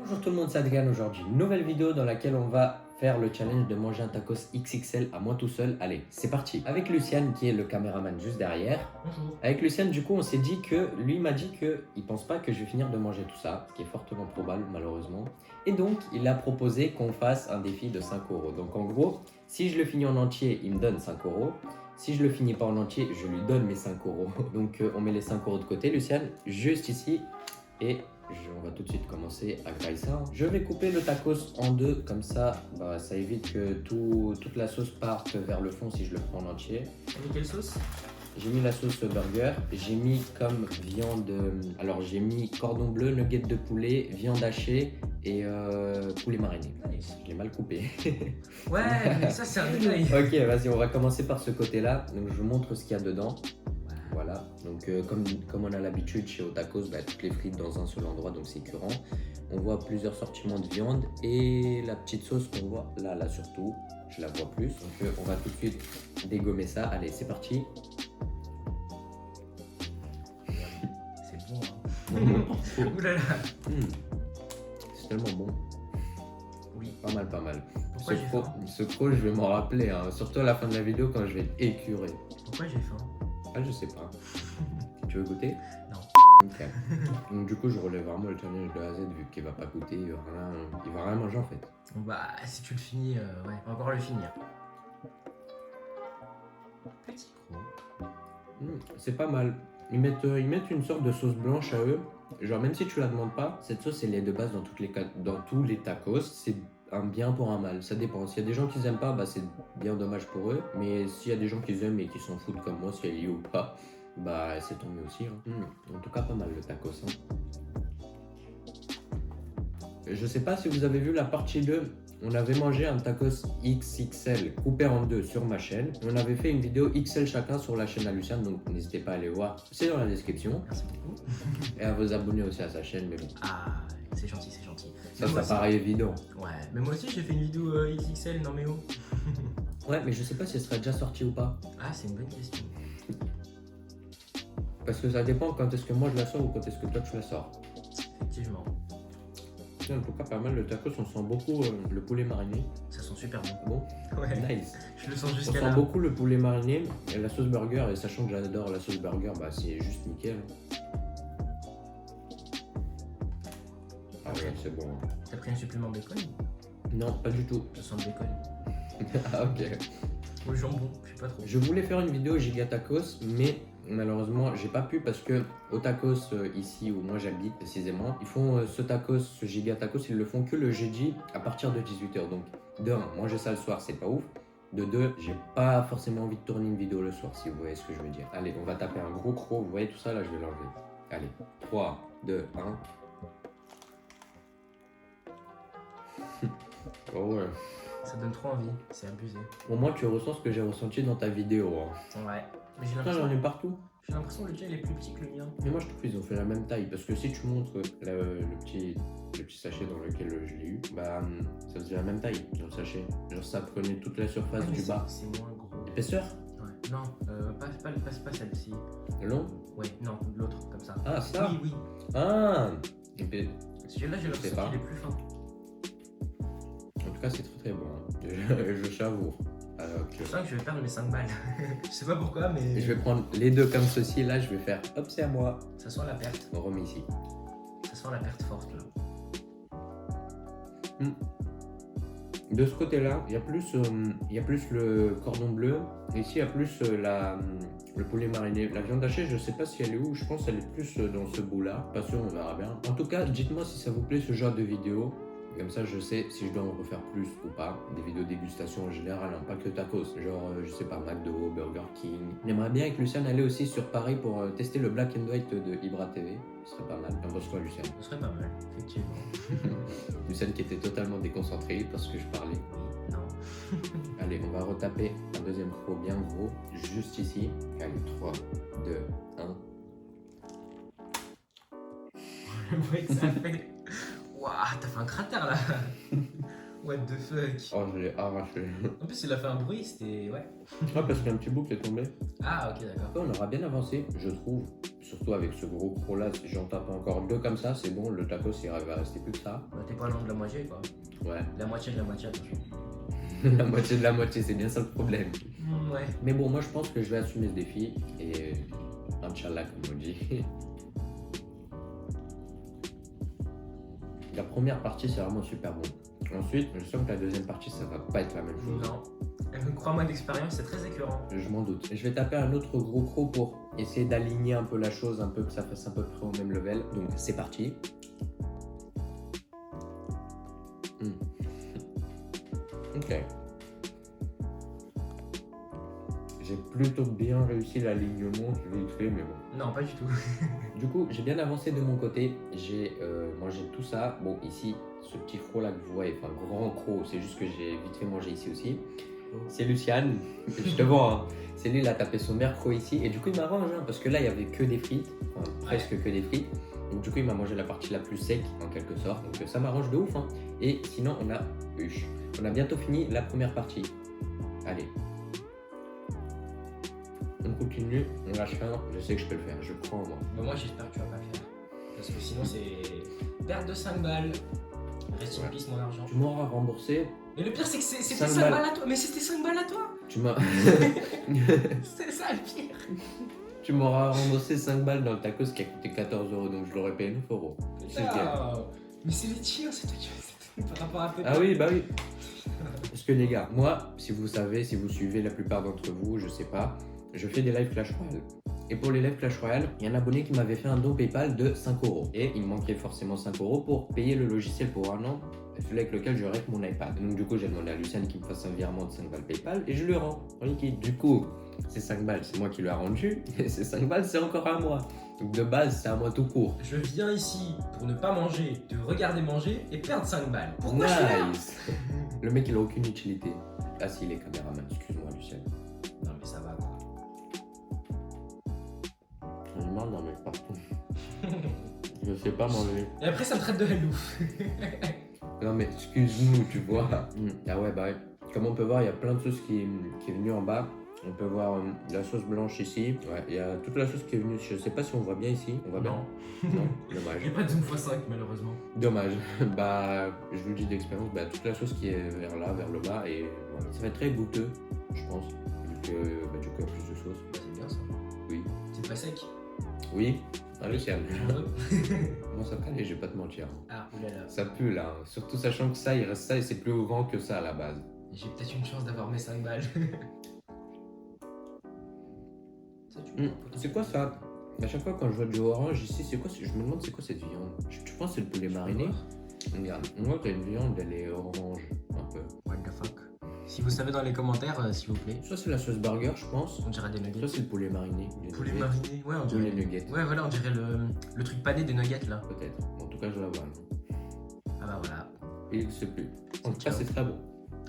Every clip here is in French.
Bonjour tout le monde, c'est Adrien aujourd'hui. Nouvelle vidéo dans laquelle on va faire le challenge de manger un tacos XXL à moi tout seul. Allez, c'est parti. Avec Luciane qui est le caméraman juste derrière. Bonjour. Avec Luciane, du coup, on s'est dit que lui m'a dit qu'il pense pas que je vais finir de manger tout ça, ce qui est fortement probable malheureusement. Et donc, il a proposé qu'on fasse un défi de 5 euros. Donc en gros, si je le finis en entier, il me donne 5 euros. Si je le finis pas en entier, je lui donne mes 5 euros. Donc on met les 5 euros de côté, Luciane, juste ici. Et on va tout de suite commencer à grailler ça. Je vais couper le tacos en deux, comme ça, ça évite que toute la sauce parte vers le fond si je le prends en entier. Avec quelle sauce? J'ai mis la sauce burger, j'ai mis comme viande, alors j'ai mis cordon bleu, nuggets de poulet, viande hachée et poulet mariné. Nice. Je l'ai mal coupé. Ouais, mais ça c'est un détail. Ok, vas-y, on va commencer par ce côté-là. Donc je vous montre ce qu'il y a dedans. Voilà, donc comme on a l'habitude chez Otacos, toutes les frites dans un seul endroit, donc c'est écœurant. On voit plusieurs sortiments de viande et la petite sauce qu'on voit là surtout, je la vois plus. Donc on va tout de suite dégommer ça. Allez, c'est parti. C'est bon, hein. Oulala. C'est tellement bon. Oui. Pas mal, pas mal. Pourquoi j'ai faim? Ce croc, je vais m'en rappeler, hein, surtout à la fin de la vidéo quand je vais être écuré. Pourquoi j'ai faim? Ah, je sais pas. Tu veux goûter? Non. Ok. Donc du coup, je relève vraiment le challenge de A à Z vu qu'il va pas goûter, il va rien manger en fait. Bon bah si tu le finis, ouais, on va encore le finir. Petit croc. C'est pas mal. Ils mettent une sorte de sauce blanche à eux. Genre même si tu la demandes pas, cette sauce elle est de base dans tous les tacos. C'est un bien pour un mal, ça dépend. S'il y a des gens qui aiment pas, c'est bien dommage pour eux. Mais s'il y a des gens qui aiment et qui s'en foutent comme moi, si elle y est ou pas, c'est tant mieux aussi. Hein. En tout cas, pas mal le tacos. Hein. Je sais pas si vous avez vu la partie 2. On avait mangé un tacos XXL coupé en deux sur ma chaîne. On avait fait une vidéo XL chacun sur la chaîne à Luciane, donc n'hésitez pas à aller voir. C'est dans la description. Merci beaucoup. Et à vous abonner aussi à sa chaîne, mais bon. Ah, c'est gentil, c'est gentil. Ça paraît évident. Ouais, mais moi aussi j'ai fait une vidéo XXL, non mais oh. Ouais, mais je sais pas si elle sera déjà sortie ou pas. Ah, c'est une bonne question. Parce que ça dépend quand est-ce que moi je la sors ou quand est-ce que toi tu la sors. Effectivement. En tout cas, pas mal le tacos, on sent beaucoup le poulet mariné. Ça sent super bon. Bon, Ouais. nice. Je le sens On jusqu'à sent là. beaucoup le poulet mariné et la sauce burger, et sachant que j'adore la sauce burger, c'est juste nickel. Ah ouais, c'est bon. T'as pris un supplément bacon? Non, pas du tout. Ça sent le bacon. Ah ok. Ou le jambon, je sais pas trop. Je voulais faire une vidéo giga tacos, mais malheureusement j'ai pas pu parce que au tacos ici où moi j'habite précisément, ils font ce giga tacos, ils le font que le jeudi à partir de 18h. Donc de 1, manger ça le soir c'est pas ouf. De 2, j'ai pas forcément envie de tourner une vidéo le soir si vous voyez ce que je veux dire. Allez, on va taper un gros croc, vous voyez tout ça là, je vais l'enlever. Allez, 3, 2, 1. Oh ouais. Ça donne trop envie, c'est abusé. Au moins tu ressens ce que j'ai ressenti dans ta vidéo. Hein. Ouais. Mais j'ai Putain, l'impression j'en ai partout. que le tien il est plus petit que le mien. Mais moi je trouve qu'ils ont fait la même taille parce que si tu montres le petit sachet dans lequel je l'ai eu, ça faisait la même taille dans le sachet. Genre ça prenait toute la surface du bas. C'est moins gros. Épaisseur? Ouais. Non, pas celle-ci. Le long? Ouais, non, l'autre, comme ça. Ah ça? Oui, oui. Ah! Et Celui-là, j'ai l'impression qu'il est plus fin. en tout cas c'est très bon. Hein. Je savoure. Alors Je sens que je vais perdre mes 5 balles. Je sais pas pourquoi, mais. Et je vais prendre les deux comme ceci et là je vais faire hop c'est à moi. Ça sent la perte. On remet ici. Ça sent la perte forte là. De ce côté-là, il y a plus le cordon bleu. Ici, il y a plus le poulet mariné. La viande hachée, je sais pas si elle est où. Je pense qu'elle est plus dans ce bout-là. Pas sûr, on verra bien. En tout cas, dites-moi si ça vous plaît ce genre de vidéo. Comme ça, je sais si je dois en refaire plus ou pas. Des vidéos dégustation en général, hein, pas que tacos. Genre, je sais pas, McDo, Burger King. On aimerait bien avec Luciane aller aussi sur Paris pour tester le Black and White de Ibra TV. Ce serait pas mal. T'en penses quoi, Luciane? Ce serait pas mal, effectivement. Luciane qui était totalement déconcentrée parce que je parlais. Oui, non. Allez, on va retaper un deuxième croc bien gros, juste ici. Allez, 3, 2, 1. Le bruit que ça fait. Waouh, t'as fait un cratère là. What the fuck. Oh, je l'ai arraché. En plus, il a fait un bruit, c'était. Ouais. Ah, parce qu'il y a un petit bout qui est tombé. Ah, ok, d'accord. On aura bien avancé, je trouve, surtout avec ce gros croc là, si j'en tape encore 2 comme ça, c'est bon, le tacos il va rester plus que ça. Bah, t'es pas loin de la moitié, quoi. Ouais, La moitié de la moitié, attention. la moitié de la moitié, c'est bien ça le problème. Ouais. Mais bon, moi je pense que je vais assumer ce défi et Inch'Allah comme on dit. La première partie c'est vraiment super bon. Ensuite, je sens que la deuxième partie ça va pas être la même chose. Non. Crois-moi d'expérience, c'est très écœurant. Je m'en doute. Et je vais taper un autre gros croc pour essayer d'aligner un peu la chose, un peu que ça fasse à peu près au même level. Donc c'est parti. Ok. J'ai plutôt bien réussi l'alignement, vite fait, mais bon. Non, pas du tout. Du coup, j'ai bien avancé de mon côté. J'ai mangé tout ça. Bon, ici, ce petit croc là que vous voyez, enfin grand croc, c'est juste que j'ai vite fait manger ici aussi. C'est Luciane, je te vois, hein. C'est lui, il a tapé son meilleur croc ici. Et du coup, il m'arrange, hein, parce que là, il y avait que des frites, enfin, presque que des frites. Donc, du coup, il m'a mangé la partie la plus sec, en quelque sorte. Donc, ça m'arrange de ouf. Hein. Et sinon, on a bientôt fini la première partie. Allez. On continue, on lâche rien. Je sais que je peux le faire, je crois en moi. Mais moi, j'espère que tu vas pas le faire. Parce que sinon, c'est perte de 5 balles. Reste in peace, mon argent. Tu m'auras remboursé. Mais le pire, c'est que c'était 5 5 balles balles à toi. Mais c'était 5 balles à toi. Tu m'as. C'est ça le pire. Tu m'auras remboursé 5 balles dans le tacos qui a coûté 14 €, donc je l'aurais payé 9 €. C'est bien. Mais c'est les tirs, c'est toi qui fais par rapport à tes Ah oui, bah oui. Parce que les gars, moi, si vous savez, si vous suivez la plupart d'entre vous, je sais pas, je fais des lives Clash Royale. Et pour les lives Clash Royale, il y a un abonné qui m'avait fait un don PayPal de 5 €. Et il me manquait forcément 5 € pour payer le logiciel pour un an, celui avec lequel je règle mon iPad. Donc du coup, j'ai demandé à Luciane qu'il me fasse un virement de 5 balles PayPal et je lui rends en liquide. Du coup, ces 5 balles, c'est moi qui lui a rendu. Et ces 5 balles, c'est encore à moi. Donc de base, c'est à moi tout court. Je viens ici pour ne pas manger, te regarder manger et perdre 5 balles. Pourquoi je suis là? Nice. Le mec, il a aucune utilité. Ah si, les caméramans, excuse-moi Luciane. Non mais ça va quoi. J'en ai marre d'en mettre partout. Je sais pas manger. Et après ça me traite de hello. Non mais excuse-nous, tu vois. Ah ouais, bah ouais. Comme on peut voir, il y a plein de sauce qui est venue en bas. On peut voir la sauce blanche ici. Ouais, il y a toute la sauce qui est venue. Je sais pas si on voit bien ici. On voit bien. Non, dommage. Il n'y a pas de zoom x5 malheureusement. Dommage. Bah, je vous le dis d'expérience, bah, toute la sauce qui est vers là, vers le bas. Et voilà. Ça va être très goûteux, je pense. Vu que bah, du coup, il y a plus de sauce. Bah, c'est bien ça. Oui. C'est pas sec. Oui. Ah, Luciane. J'en veux. Moi, ça calait, je vais pas te mentir. Ah oulala. Ça pue là. Surtout sachant que ça, il reste ça et c'est plus grand que ça à la base. J'ai peut-être une chance d'avoir mes 5 balles. Ça, tu C'est quoi ça? À chaque fois quand je vois du orange ici, c'est quoi? Je me demande c'est quoi cette viande? Tu penses que c'est le poulet mariné? Regarde, moi t'as une viande, elle est orange un peu. What the fuck. Si vous savez dans les commentaires, s'il vous plaît. Ça c'est la sauce burger, je pense. On dirait des Ça nuggets. c'est le poulet mariné. Les Poulet nuggets. mariné. Ouais, on Ou dirait. les nuggets. Ouais, voilà, on dirait le truc pané des nuggets là. Peut-être. En tout cas, je la vois. Ah bah voilà. Et il se pue. En tout cas, Ciao. c'est très bon.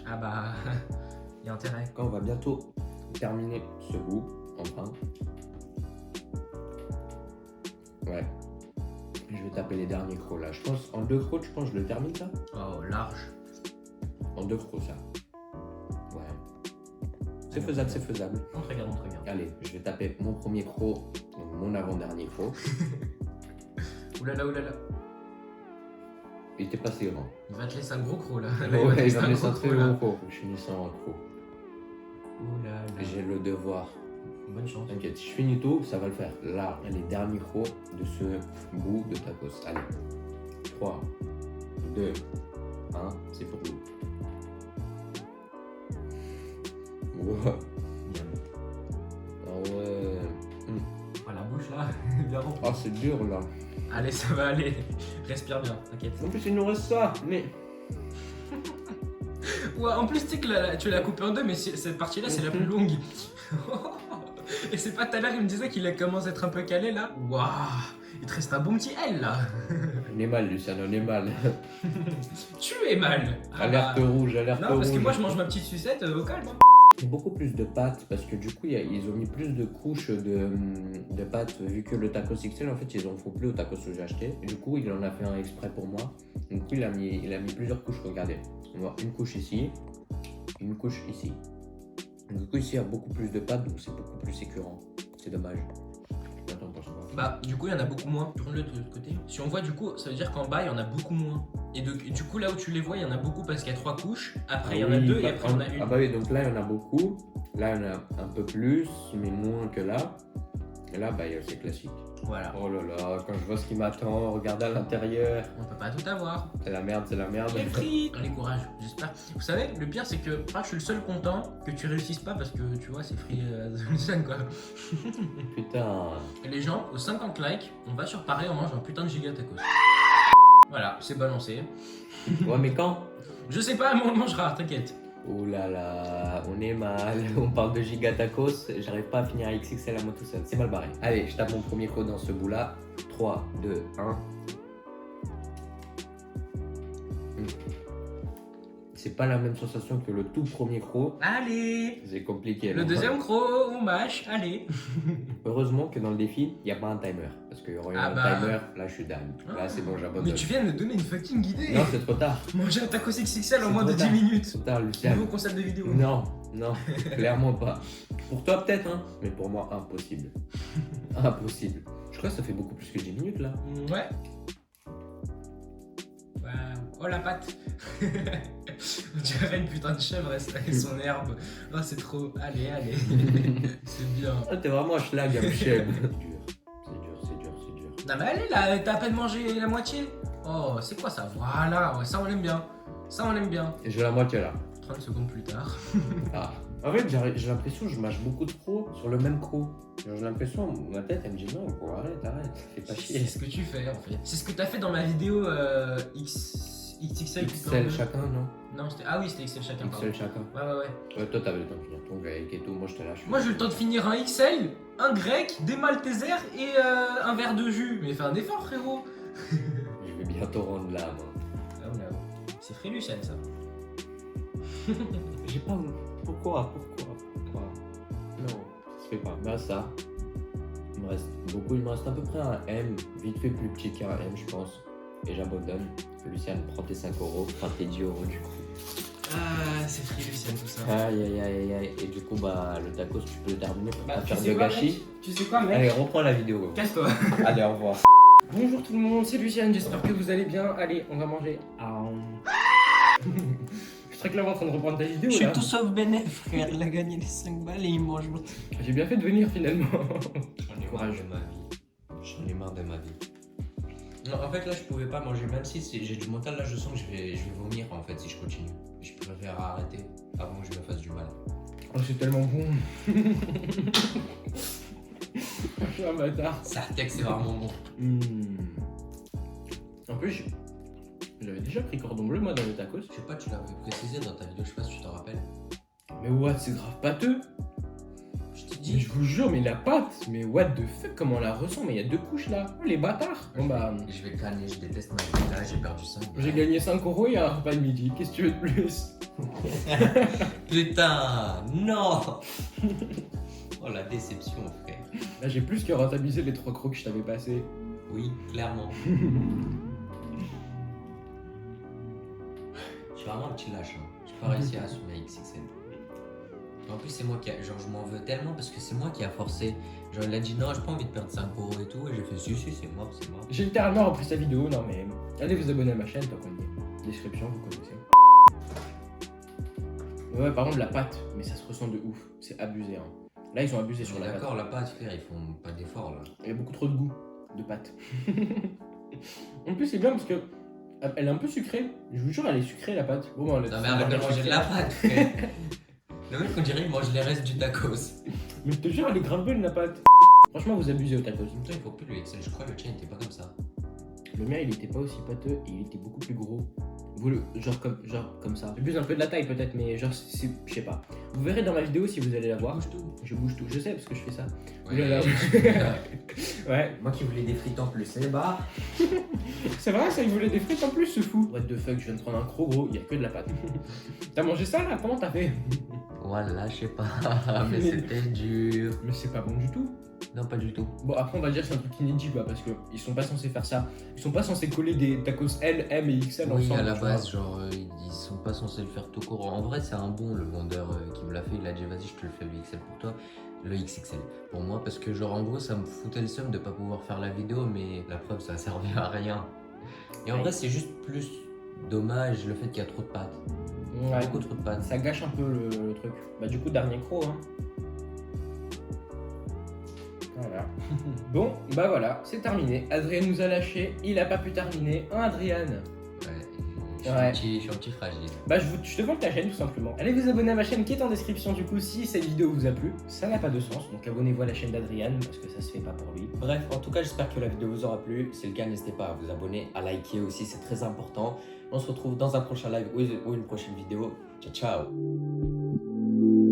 Ah bah. Il y a intérêt. Quand on va bientôt terminer ce goût, enfin. Ouais. Je vais taper les derniers crocs là. Je pense en 2 crocs, je pense que je le termine ça. Oh, large. En 2 crocs ça. Ouais. C'est faisable, c'est faisable. On te regarde, on te regarde. Allez, je vais taper mon premier croc, donc mon avant-dernier croc. Oulala, oulala. Il était pas si grand. Il va te laisser un gros croc là. Ouais, il va me laisser un gros très croc, là. gros croc. Je finis ça en croc. Oulala. J'ai le devoir. Bonne chance. T'inquiète, si je finis tout, ça va le faire. Là, les derniers crocs de ce goût de tacos. Allez. 3, 2, 1, c'est pour vous. Wow. Ah ouais. Oh, la bouche là, bien remplie. Ah, c'est dur là. Allez, ça va aller. Respire bien, t'inquiète. En plus, il nous reste ça. Mais. Ouais, en plus, tu sais que tu l'as coupé en deux, mais cette partie-là, c'est la plus longue. Et c'est pas tout à l'heure, il me disait qu'il commence à être un peu calé là. Waouh, il te reste un bon petit L là. On est mal, Luciano, on est mal. Tu es mal. Ah Alerte bah. rouge, alerte rouge. Non, parce que moi, je mange ma petite sucette au calme. Beaucoup plus de pâtes parce que du coup ils ont mis plus de couches de pâtes vu que le tacos XL en fait ils en font plus au tacos que j'ai acheté. Et du coup il en a fait un exprès pour moi. Du coup il a mis plusieurs couches, regardez. On voit une couche ici, une couche ici. Du coup ici il y a beaucoup plus de pâtes donc c'est beaucoup plus écœurant. C'est dommage. Attends, pense pas. Bah, du coup, il y en a beaucoup moins. Tourne-le de l'autre côté. Si on voit, du coup, ça veut dire qu'en bas, il y en a beaucoup moins. Et du coup, là où tu les vois, il y en a beaucoup parce qu'il y a 3 couches. Après, il y en a 2 et après, il y en a une. Ah bah oui, donc là, il y en a beaucoup. Là, il y en a un peu plus, mais moins que là. Et là, bah, c'est classique. Voilà. Oh là là, quand je vois ce qui m'attend, regardez à l'intérieur. On peut pas tout avoir. C'est la merde, c'est la merde. Les frites. Allez, courage, j'espère. Vous savez, le pire, c'est que je suis le seul content que tu réussisses pas parce que tu vois, c'est free quoi. Putain. Et les gens, aux 50 likes, on va sur Paris, on mange un putain de giga tacos. Voilà, c'est balancé. Ouais, mais quand? Je sais pas, mais on le mangera, t'inquiète. Oh là là, on est mal. On parle de giga tacos, j'arrive pas à finir à XXL à moi tout seul. C'est mal barré. Allez, je tape mon premier croc dans ce bout-là. 3, 2, 1. C'est pas la même sensation que le tout premier croc. Allez. C'est compliqué. Le là. deuxième croc, on mâche, allez. Heureusement que dans le défi, il n'y a pas un timer. Parce qu'il y aurait un timer, là je suis dingue. Là c'est bon, j'abandonne. Mais tu viens de me donner une fucking idée. Non, c'est trop tard. Manger un tacos XXL en C'est moins de trop 10 tard. minutes. Trop tard, Lucien. Nouveau concept de vidéo. Non, non, clairement pas. Pour toi peut-être, hein, mais pour moi impossible. Impossible. Je crois que ça fait beaucoup plus que 10 minutes là. Ouais. Waouh. Oh la pâte. On dirait une putain de chèvre avec son herbe. Oh c'est trop. Allez, allez. C'est bien. Ah, t'es vraiment un schlag, un chef. C'est dur. Non mais allez là, t'as à peine mangé la moitié. Oh, c'est quoi ça? Voilà, ouais, ça on l'aime bien. Ça on aime bien. Et j'ai la moitié là. 30 secondes plus tard. Ah. En fait, j'ai l'impression que je mâche beaucoup de crocs sur le même croc. J'ai l'impression, ma tête, elle me dit non, gros, arrête, fais pas chier. C'est ce que tu fais en fait. C'est ce que t'as fait dans ma vidéo XXL. XL chacun, non? Non, ah oui, c'était XL chacun. XL chacun. Ouais. Ouais, toi, t'avais le temps de finir ton grec et tout. Moi, je te lâche. Moi, j'ai eu le temps de finir un XL, un grec, des Maltesers et un verre de jus. Mais fais un effort, frérot. Je vais bientôt rendre là, moi. Oh là. C'est Frélucène, ça. J'ai pas. Pourquoi Non, ça se fait pas. Bah, ça. Il me reste beaucoup. Il me reste à peu près un M, vite fait plus petit qu'un M, je pense. Et j'abandonne. Lucien, prends tes 5 euros, enfin tes 10 euros du coup. Ah, c'est Frélucène, tout ça. Aïe. Et du coup, bah, le tacos, tu peux le terminer pour pas faire tu sais de quoi, gâchis. mec Tu sais quoi, mec Allez, reprends la vidéo. Casse-toi. Allez, au revoir. Bonjour tout le monde, c'est Luciane, j'espère que vous allez bien. Allez, on va manger. Je suis très clairement en train de reprendre ta vidéo. Je suis là. tout sauf bénéf, frère. Il a gagné les 5 balles et il mange l'autre. J'ai bien fait de venir finalement. J'en ai marre de ma vie. J'en ai marre de ma vie. Non, en fait, là, je pouvais pas manger. Même si j'ai du mental, là, je sens que je vais vomir en fait si je continue. Je préfère arrêter avant que je me fasse du mal. Oh, c'est tellement bon. Je suis un bâtard. Ça texte, c'est vraiment bon. En plus, j'avais déjà pris cordon bleu moi dans le tacos. Je sais pas, tu l'avais précisé dans ta vidéo, je sais pas si tu t'en rappelles. Mais what, c'est grave pâteux. Je t'ai Mais dit. je vous jure, mais la pâte, mais what the fuck, comment on la ressent? Mais il y a 2 couches là. Oh, les bâtards. Bon bah, Je vais canner, je déteste ma vie. Là, j'ai perdu 5. j'ai gagné 5 euros et un repas de midi. Qu'est-ce que tu veux de plus? Putain, non. Oh la déception, frère. Là, j'ai plus que rentabilisé les 3 crocs que je t'avais passés. Oui, clairement. Je suis vraiment un petit lâche. Hein. J'ai pas réussi à assumer XXL. En plus, c'est moi qui genre, je m'en veux tellement parce que c'est moi qui a forcé. Genre, il a dit non, j'ai pas envie de perdre 5 euros et tout. Et j'ai fait si, c'est moi. J'ai littéralement repris sa vidéo, non mais allez vous abonner à ma chaîne tant qu'on y est. Description, vous connaissez. Ouais, par contre, la pâte, mais ça se ressent de ouf. C'est abusé. Hein. Là, ils ont abusé sur la pâte. D'accord, la pâte, frère, ils font pas d'effort là. Il y a beaucoup trop de goût de pâte. En plus, c'est bien parce que elle est un peu sucrée. Je vous jure, elle est sucrée la pâte. Bon, bah, Non, mais arrête de manger de la pâte, frère. Le mec, on dirait qu'il mange les restes du tacos. Mais je te jure, elle est grave bonne la pâte. Franchement, vous abusez au tacos. En même temps, il faut plus le XL. Je crois que le tien était pas comme ça. Le mien, il était pas aussi pâteux et il était beaucoup plus gros. Vous le, genre comme ça. J'abuse un peu de la taille peut-être, mais genre, je sais pas. Vous verrez dans ma vidéo si vous allez la voir. Bouge tout. Je bouge tout. Je sais parce que je fais ça. Ouais. Oulala. Ouais. Moi qui voulais des frites en plus, c'est bah. C'est vrai, ça, il voulait des frites en plus, ce fou. What the fuck, je viens de prendre un croc gros, il y a que de la pâte. T'as mangé ça là? Comment t'as fait? Voilà, je sais pas, mais c'était dur. Mais c'est pas bon du tout. Non, pas du tout. Bon, après, on va dire que c'est un truc inédit, bah, parce qu'ils sont pas censés faire ça. Ils sont pas censés coller des tacos L, M et XL Oui, ensemble. à la tu base, vois. genre, ils sont pas censés le faire tout court. En vrai, c'est un bon, le vendeur qui me l'a fait. Il a dit, vas-y, je te le fais le XL pour toi. le XXL pour moi parce que genre en gros ça me foutait le seum de pas pouvoir faire la vidéo mais la preuve ça a servi à rien. Et en Ouais. vrai c'est juste plus dommage le fait qu'il y a trop de pattes. Ouais. Beaucoup trop de pattes. Ça gâche un peu le truc. Bah du coup, dernier croc. Hein. Voilà. Bon, bah voilà, c'est terminé. Adrien nous a lâché, il a pas pu terminer. Hein, Adrien? Ouais, Ouais. je suis un petit fragile. Bah je te vante ta chaîne tout simplement. Allez vous abonner à ma chaîne qui est en description du coup si cette vidéo vous a plu. Ça n'a pas de sens, donc abonnez-vous à la chaîne d'Adrien parce que ça se fait pas pour lui. Bref, en tout cas j'espère que la vidéo vous aura plu. Si c'est le cas, n'hésitez pas à vous abonner, à liker aussi, c'est très important. On se retrouve dans un prochain live ou une prochaine vidéo. Ciao ciao.